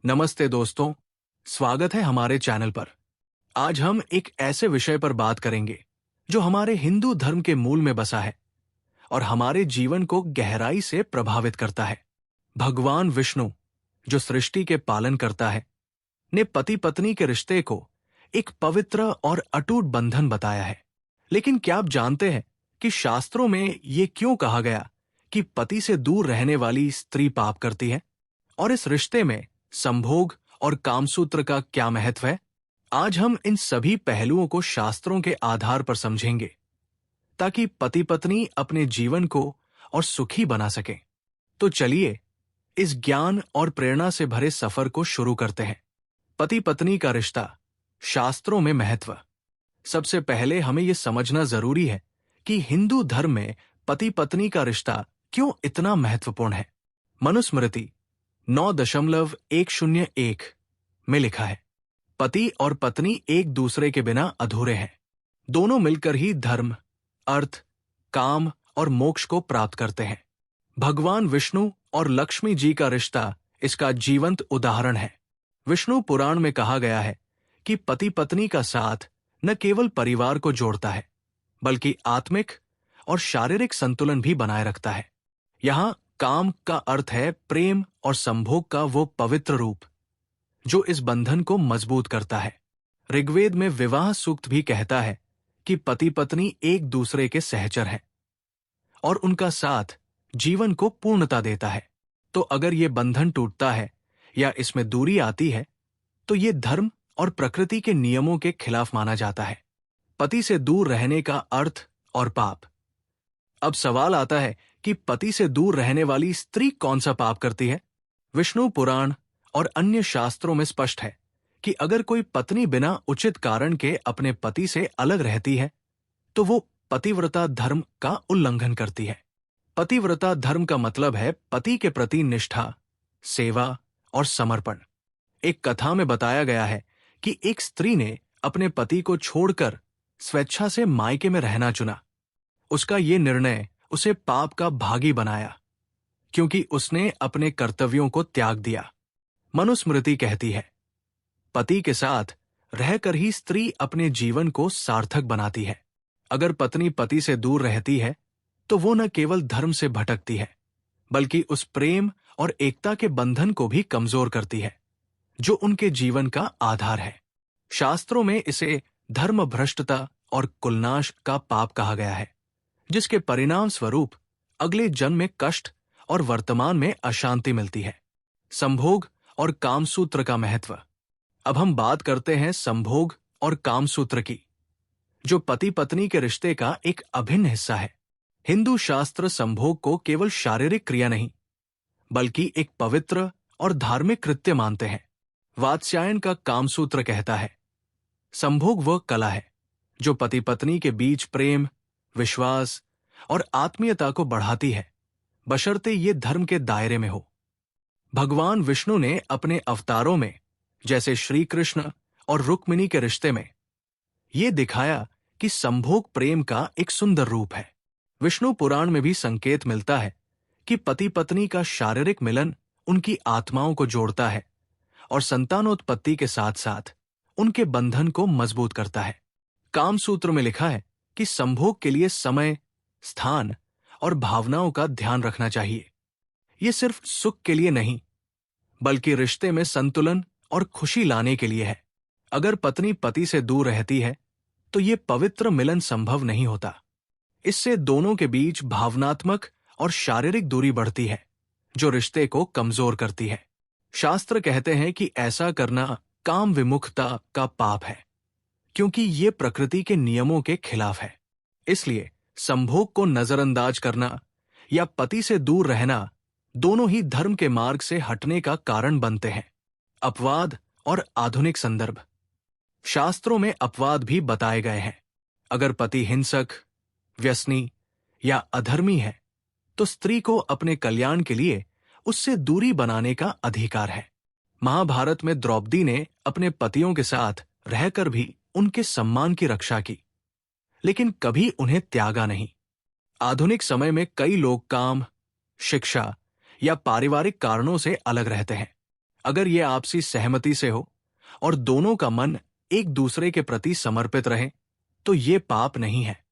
नमस्ते दोस्तों, स्वागत है हमारे चैनल पर। आज हम एक ऐसे विषय पर बात करेंगे जो हमारे हिंदू धर्म के मूल में बसा है और हमारे जीवन को गहराई से प्रभावित करता है। भगवान विष्णु, जो सृष्टि के पालन करता है, ने पति पत्नी के रिश्ते को एक पवित्र और अटूट बंधन बताया है। लेकिन क्या आप जानते हैं कि शास्त्रों में ये क्यों कहा गया कि पति से दूर रहने वाली स्त्री पाप करती है? और इस रिश्ते में संभोग और कामसूत्र का क्या महत्व है? आज हम इन सभी पहलुओं को शास्त्रों के आधार पर समझेंगे ताकि पति पत्नी अपने जीवन को और सुखी बना सकें। तो चलिए इस ज्ञान और प्रेरणा से भरे सफर को शुरू करते हैं। पति पत्नी का रिश्ता, शास्त्रों में महत्व। सबसे पहले हमें यह समझना जरूरी है कि हिंदू धर्म में पति पत्नी का रिश्ता क्यों इतना महत्वपूर्ण है। मनुस्मृति 9.101 में लिखा है, पति और पत्नी एक दूसरे के बिना अधूरे हैं। दोनों मिलकर ही धर्म, अर्थ, काम और मोक्ष को प्राप्त करते हैं। भगवान विष्णु और लक्ष्मी जी का रिश्ता इसका जीवंत उदाहरण है। विष्णु पुराण में कहा गया है कि पति पत्नी का साथ न केवल परिवार को जोड़ता है, बल्कि आत्मिक और शारीरिक संतुलन भी बनाए रखता है। यहां काम का अर्थ है प्रेम और संभोग का वो पवित्र रूप जो इस बंधन को मजबूत करता है। ऋग्वेद में विवाह सूक्त भी कहता है कि पति पत्नी एक दूसरे के सहचर हैं और उनका साथ जीवन को पूर्णता देता है। तो अगर ये बंधन टूटता है या इसमें दूरी आती है तो ये धर्म और प्रकृति के नियमों के खिलाफ माना जाता है। पति से दूर रहने का अर्थ और पाप। अब सवाल आता है कि पति से दूर रहने वाली स्त्री कौन सा पाप करती है? विष्णु पुराण और अन्य शास्त्रों में स्पष्ट है कि अगर कोई पत्नी बिना उचित कारण के अपने पति से अलग रहती है तो वो पतिव्रता धर्म का उल्लंघन करती है। पतिव्रता धर्म का मतलब है पति के प्रति निष्ठा, सेवा और समर्पण। एक कथा में बताया गया है कि एक स्त्री ने अपने पति को छोड़कर स्वेच्छा से मायके में रहना चुना। उसका ये निर्णय उसे पाप का भागी बनाया क्योंकि उसने अपने कर्तव्यों को त्याग दिया। मनुस्मृति कहती है, पति के साथ रहकर ही स्त्री अपने जीवन को सार्थक बनाती है। अगर पत्नी पति से दूर रहती है तो वो न केवल धर्म से भटकती है, बल्कि उस प्रेम और एकता के बंधन को भी कमजोर करती है जो उनके जीवन का आधार है। शास्त्रों में इसे धर्म भ्रष्टता और कुलनाश का पाप कहा गया है, जिसके परिणाम स्वरूप अगले जन्म में कष्ट और वर्तमान में अशांति मिलती है। संभोग और कामसूत्र का महत्व। अब हम बात करते हैं संभोग और कामसूत्र की, जो पति पत्नी के रिश्ते का एक अभिन्न हिस्सा है। हिंदू शास्त्र संभोग को केवल शारीरिक क्रिया नहीं, बल्कि एक पवित्र और धार्मिक कृत्य मानते हैं। वात्स्यायन का कामसूत्र कहता है, संभोग वह कला है जो पति पत्नी के बीच प्रेम, विश्वास और आत्मीयता को बढ़ाती है, बशर्ते ये धर्म के दायरे में हो। भगवान विष्णु ने अपने अवतारों में, जैसे श्री कृष्ण और रुक्मिणी के रिश्ते में, ये दिखाया कि संभोग प्रेम का एक सुंदर रूप है। विष्णु पुराण में भी संकेत मिलता है कि पति पत्नी का शारीरिक मिलन उनकी आत्माओं को जोड़ता है और संतानोत्पत्ति के साथ साथ उनके बंधन को मजबूत करता है। कामसूत्र में लिखा है कि संभोग के लिए समय, स्थान और भावनाओं का ध्यान रखना चाहिए। ये सिर्फ सुख के लिए नहीं, बल्कि रिश्ते में संतुलन और खुशी लाने के लिए है। अगर पत्नी पति से दूर रहती है तो ये पवित्र मिलन संभव नहीं होता। इससे दोनों के बीच भावनात्मक और शारीरिक दूरी बढ़ती है, जो रिश्ते को कमजोर करती है। शास्त्र कहते हैं कि ऐसा करना काम विमुखता का पाप है, क्योंकि ये प्रकृति के नियमों के खिलाफ है। इसलिए संभोग को नजरअंदाज करना या पति से दूर रहना दोनों ही धर्म के मार्ग से हटने का कारण बनते हैं। अपवाद और आधुनिक संदर्भ। शास्त्रों में अपवाद भी बताए गए हैं। अगर पति हिंसक, व्यसनी या अधर्मी है तो स्त्री को अपने कल्याण के लिए उससे दूरी बनाने का अधिकार है। महाभारत में द्रौपदी ने अपने पतियों के साथ रहकर भी उनके सम्मान की रक्षा की, लेकिन कभी उन्हें त्यागा नहीं। आधुनिक समय में कई लोग काम, शिक्षा या पारिवारिक कारणों से अलग रहते हैं अगर ये आपसी सहमति से हो और दोनों का मन एक दूसरे के प्रति समर्पित रहे तो ये पाप नहीं है।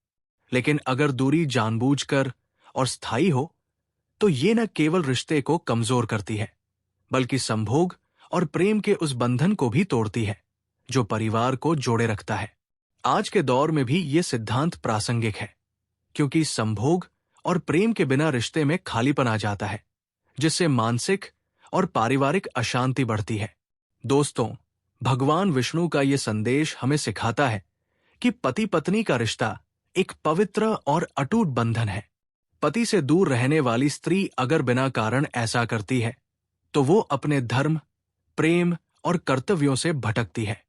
लेकिन अगर दूरी जानबूझकर और स्थायी हो तो ये न केवल रिश्ते को कमजोर करती है बल्कि संभोग और प्रेम के उस बंधन को भी तोड़ती है जो परिवार को जोड़े रखता है। आज के दौर में भी ये सिद्धांत प्रासंगिक है क्योंकि संभोग और प्रेम के बिना रिश्ते में खालीपन आ जाता है जिससे मानसिक और पारिवारिक अशांति बढ़ती है। दोस्तों, भगवान विष्णु का ये संदेश हमें सिखाता है कि पति पत्नी का रिश्ता एक पवित्र और अटूट बंधन है। पति से दूर रहने वाली स्त्री अगर बिना कारण ऐसा करती है तो वो अपने धर्म, प्रेम और कर्तव्यों से भटकती है।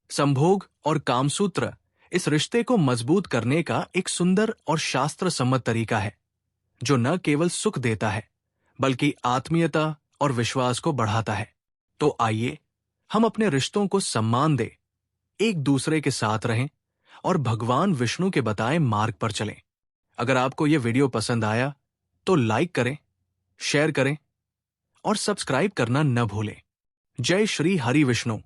संभोग और कामसूत्र इस रिश्ते को मजबूत करने का एक सुंदर और शास्त्र सम्मत तरीका है जो न केवल सुख देता है बल्कि आत्मीयता और विश्वास को बढ़ाता है। तो आइए हम अपने रिश्तों को सम्मान दें, एक दूसरे के साथ रहें और भगवान विष्णु के बताए मार्ग पर चलें। अगर आपको यह वीडियो पसंद आया तो लाइक करें, शेयर करें और सब्सक्राइब करना न भूलें। जय श्री हरि विष्णु।